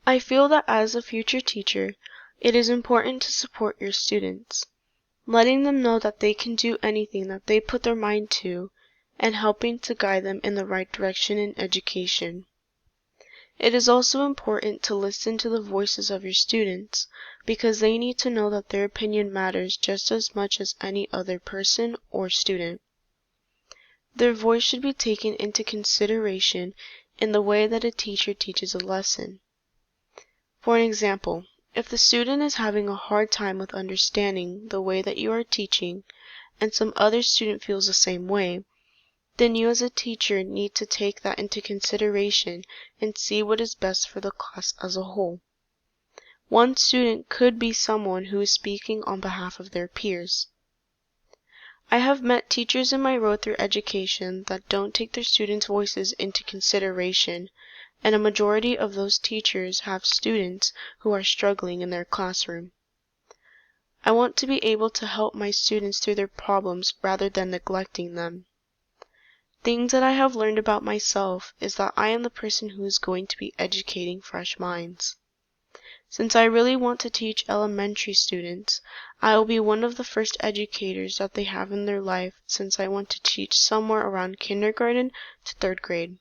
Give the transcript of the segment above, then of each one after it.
I feel that as a future teacher, it is important to support your students, letting them know that they can do anything that they put their mind to, and helping to guide them in the right direction in education. It is also important to listen to the voices of your students, because they need to know that their opinion matters just as much as any other person or student. Their voice should be taken into consideration in the way that a teacher teaches a lesson. For an example, if the student is having a hard time with understanding the way that you are teaching, and some other student feels the same way, then you as a teacher need to take that into consideration and see what is best for the class as a whole. One student could be someone who is speaking on behalf of their peers. I have met teachers in my road through education that don't take their students' voices into consideration, and a majority of those teachers have students who are struggling in their classroom. I want to be able to help my students through their problems rather than neglecting them. Things that I have learned about myself is that I am the person who is going to be educating fresh minds. Since I really want to teach elementary students, I will be one of the first educators that they have in their life, since I want to teach somewhere around kindergarten to 3rd grade,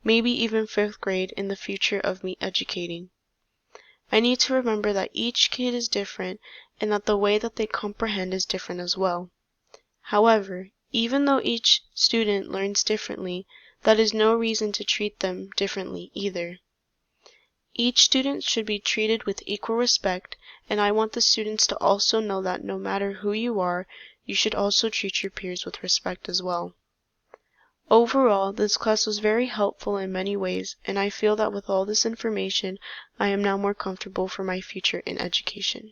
maybe even 5th grade in the future of me educating. I need to remember that each kid is different and that the way that they comprehend is different as well. However, even though each student learns differently, that is no reason to treat them differently either. Each student should be treated with equal respect, and I want the students to also know that no matter who you are, you should also treat your peers with respect as well. Overall, this class was very helpful in many ways, and I feel that with all this information, I am now more comfortable for my future in education.